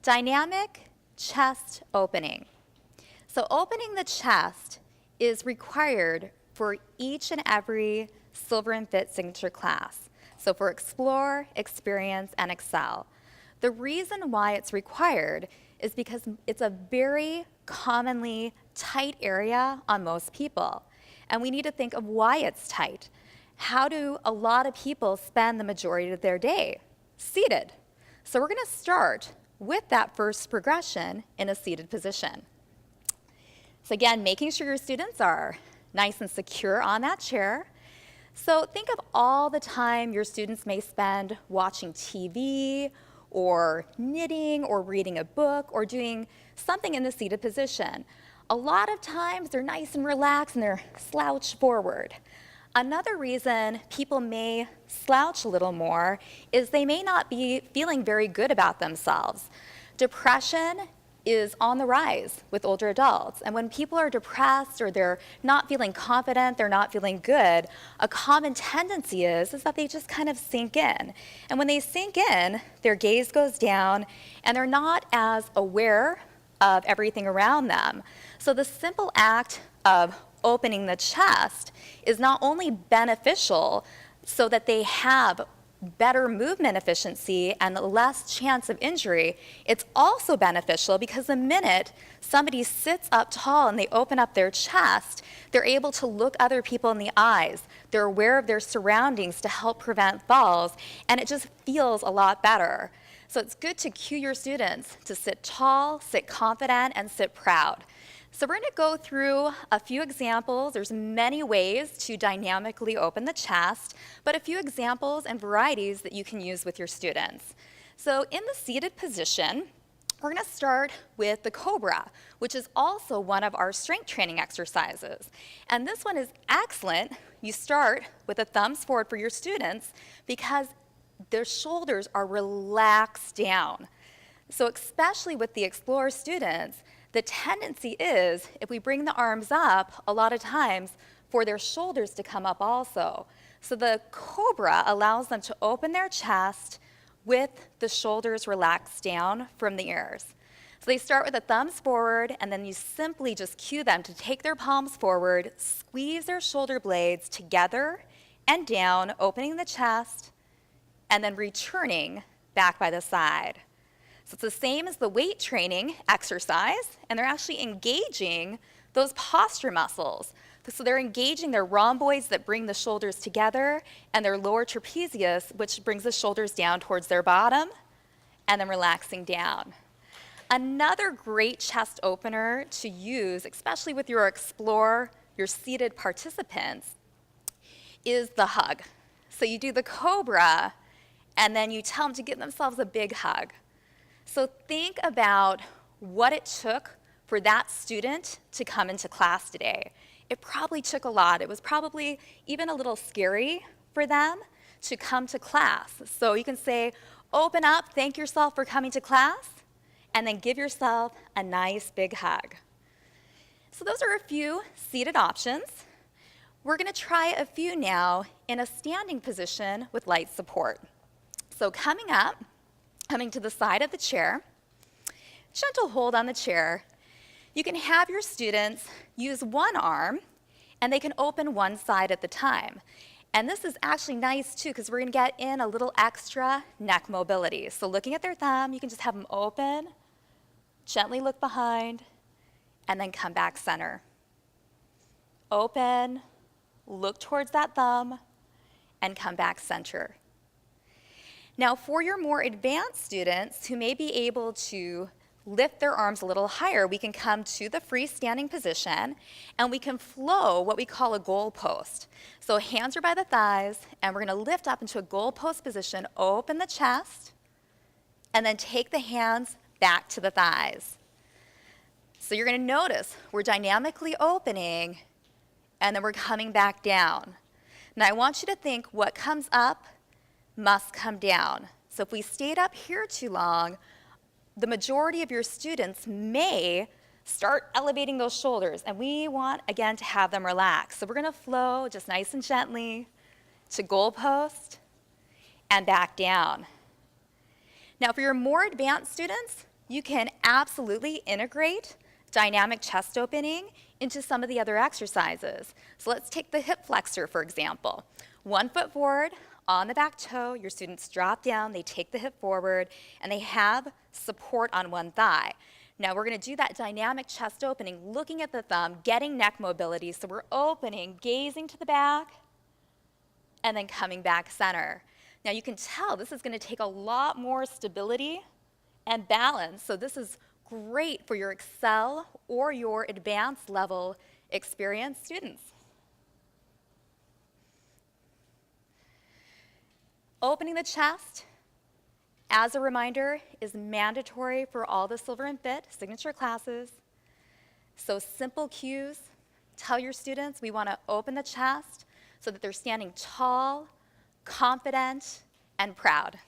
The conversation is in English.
Dynamic chest opening. So opening the chest is required for each and every Silver and Fit signature class. So for Explore, Experience, and Excel. The reason why it's required is because it's a very commonly tight area on most people. And we need to think of why it's tight. How do a lot of people spend the majority of their day? Seated. So we're going to start with that first progression in a seated position. So again, making sure your students are nice and secure on that chair. So think of all the time your students may spend watching TV or knitting or reading a book or doing something in the seated position. A lot of times they're nice and relaxed and they're slouched forward. Another reason people may slouch a little more is they may not be feeling very good about themselves. Depression is on the rise with older adults. And when people are depressed or they're not feeling confident, they're not feeling good, a common tendency is that they just kind of sink in. And when they sink in, their gaze goes down and they're not as aware of everything around them. So the simple act of opening the chest is not only beneficial so that they have better movement efficiency and less chance of injury, it's also beneficial because the minute somebody sits up tall and they open up their chest, they're able to look other people in the eyes. They're aware of their surroundings to help prevent falls, and it just feels a lot better. So it's good to cue your students to sit tall, sit confident, and sit proud. So we're going to go through a few examples. There's many ways to dynamically open the chest, but a few examples and varieties that you can use with your students. So in the seated position, we're going to start with the cobra, which is also one of our strength training exercises. And this one is excellent. You start with the thumbs forward for your students because their shoulders are relaxed down. So especially with the Explorer students, the tendency is, if we bring the arms up, a lot of times for their shoulders to come up also. So the cobra allows them to open their chest with the shoulders relaxed down from the ears. So they start with the thumbs forward, and then you simply just cue them to take their palms forward, squeeze their shoulder blades together and down, opening the chest, and then returning back by the side. So it's the same as the weight training exercise, and they're actually engaging those posture muscles. So they're engaging their rhomboids that bring the shoulders together and their lower trapezius, which brings the shoulders down towards their bottom, and then relaxing down. Another great chest opener to use, especially with your Explore, your seated participants, is the hug. So you do the cobra, and then you tell them to give themselves a big hug. So think about what it took for that student to come into class today. It probably took a lot. It was probably even a little scary for them to come to class. So you can say, open up, thank yourself for coming to class, and then give yourself a nice big hug. So those are a few seated options. We're going to try a few now in a standing position with light support. So coming up, coming to the side of the chair, gentle hold on the chair. You can have your students use one arm, and they can open one side at the time. And this is actually nice too, because we're going to get in a little extra neck mobility. So looking at their thumb, you can just have them open, gently look behind, and then come back center. Open, look towards that thumb, and come back center. Now, for your more advanced students who may be able to lift their arms a little higher, we can come to the freestanding position, and we can flow what we call a goal post. So hands are by the thighs, and we're going to lift up into a goal post position, open the chest, and then take the hands back to the thighs. So you're going to notice we're dynamically opening, and then we're coming back down. Now, I want you to think what comes up must come down. So if we stayed up here too long, the majority of your students may start elevating those shoulders, and we want, again, to have them relax. So we're going to flow just nice and gently to goal post and back down. Now, for your more advanced students, you can absolutely integrate dynamic chest opening into some of the other exercises. So let's take the hip flexor, for example. 1 foot forward, on the back toe, your students drop down, they take the hip forward, and they have support on one thigh. Now we're going to do that dynamic chest opening, looking at the thumb, getting neck mobility. So we're opening, gazing to the back, and then coming back center. Now you can tell this is going to take a lot more stability and balance. So this is great for your Excel or your advanced level experienced students. Opening the chest, as a reminder, is mandatory for all the Silver and Fit signature classes. So simple cues, tell your students we want to open the chest so that they're standing tall, confident, and proud.